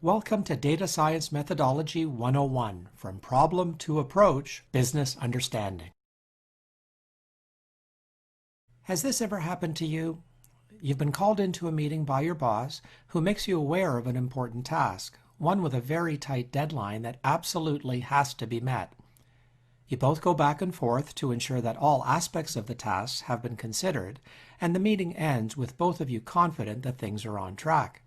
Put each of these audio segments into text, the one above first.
Welcome to Data Science Methodology 101, From Problem to Approach, Business Understanding. Has this ever happened to you? You've been called into a meeting by your boss who makes you aware of an important task, one with a very tight deadline that absolutely has to be met. You both go back and forth to ensure that all aspects of the tasks have been considered, and the meeting ends with both of you confident that things are on track.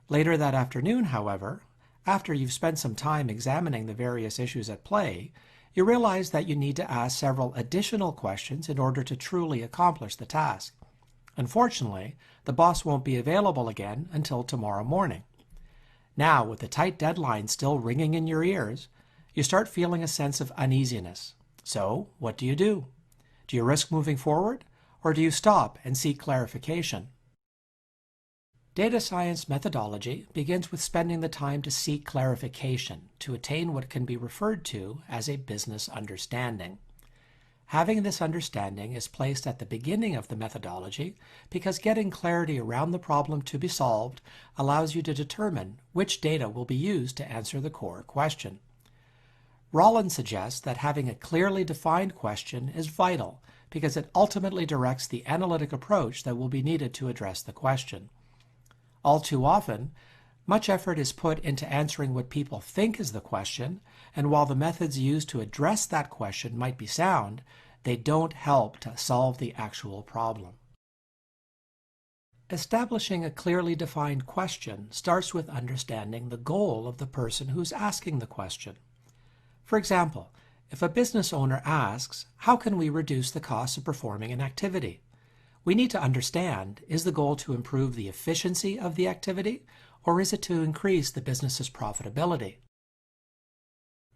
Later that afternoon, however, after you've spent some time examining the various issues at play, you realize that you need to ask several additional questions in order to truly accomplish the task. Unfortunately, the boss won't be available again until tomorrow morning. Now, with the tight deadline still ringing in your ears, you start feeling a sense of uneasiness. So, what do? Do you risk moving forward, or do you stop and seek clarification? Data science methodology begins with spending the time to seek clarification to attain what can be referred to as a business understanding. Having this understanding is placed at the beginning of the methodology because getting clarity around the problem to be solved allows you to determine which data will be used to answer the core question. Rollins suggests that having a clearly defined question is vital because it ultimately directs the analytic approach that will be needed to address the question. All too often, much effort is put into answering what people think is the question, and while the methods used to address that question might be sound, they don't help to solve the actual problem. Establishing a clearly defined question starts with understanding the goal of the person who's asking the question. For example, if a business owner asks, "How can we reduce the cost of performing an activity?" we need to understand, is the goal to improve the efficiency of the activity, or is it to increase the business's profitability?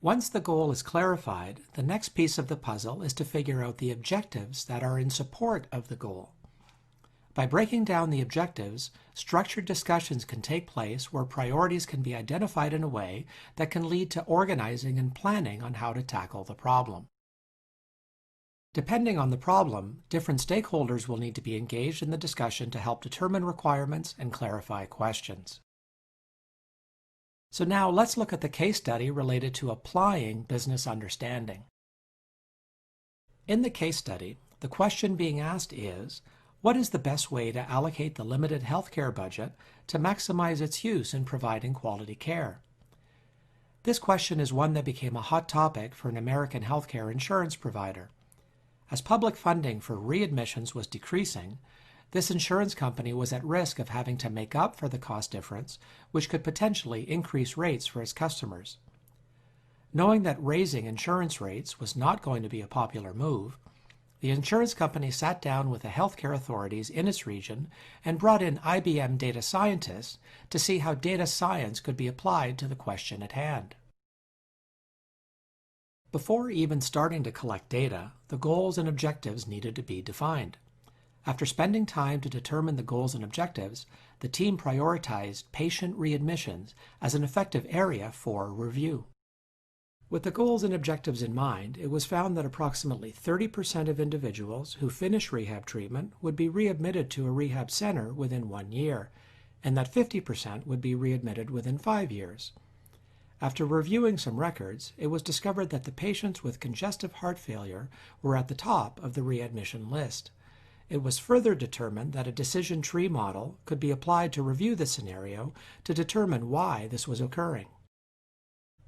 Once the goal is clarified, the next piece of the puzzle is to figure out the objectives that are in support of the goal. By breaking down the objectives, structured discussions can take place where priorities can be identified in a way that can lead to organizing and planning on how to tackle the problem. Depending on the problem, different stakeholders will need to be engaged in the discussion to help determine requirements and clarify questions. So now let's look at the case study related to applying business understanding. In the case study, the question being asked is, what is the best way to allocate the limited healthcare budget to maximize its use in providing quality care? This question is one that became a hot topic for an American healthcare insurance provider. As public funding for readmissions was decreasing, this insurance company was at risk of having to make up for the cost difference, which could potentially increase rates for its customers. Knowing that raising insurance rates was not going to be a popular move, the insurance company sat down with the healthcare authorities in its region and brought in IBM data scientists to see how data science could be applied to the question at hand. Before even starting to collect data, the goals and objectives needed to be defined. After spending time to determine the goals and objectives, the team prioritized patient readmissions as an effective area for review. With the goals and objectives in mind, it was found that approximately 30% of individuals who finish rehab treatment would be readmitted to a rehab center within 1 year, and that 50% would be readmitted within 5 years. After reviewing some records, it was discovered that the patients with congestive heart failure were at the top of the readmission list. It was further determined that a decision tree model could be applied to review the scenario to determine why this was occurring.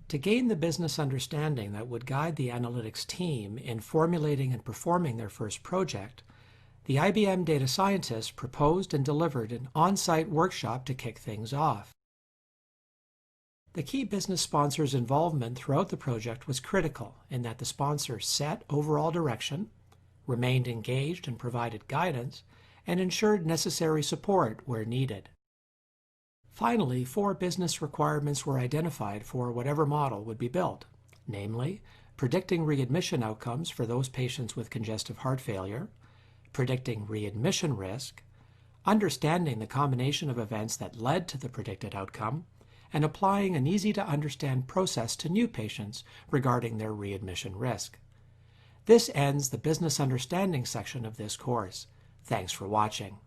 To gain the business understanding that would guide the analytics team in formulating and performing their first project, the IBM data scientists proposed and delivered an on-site workshop to kick things off. The key business sponsor's involvement throughout the project was critical in that the sponsor set overall direction, remained engaged and provided guidance, and ensured necessary support where needed. Finally, 4 business requirements were identified for whatever model would be built, namely, predicting readmission outcomes for those patients with congestive heart failure, predicting readmission risk, understanding the combination of events that led to the predicted outcome, and applying an easy-to-understand process to new patients regarding their readmission risk. This ends the business understanding section of this course. Thanks for watching.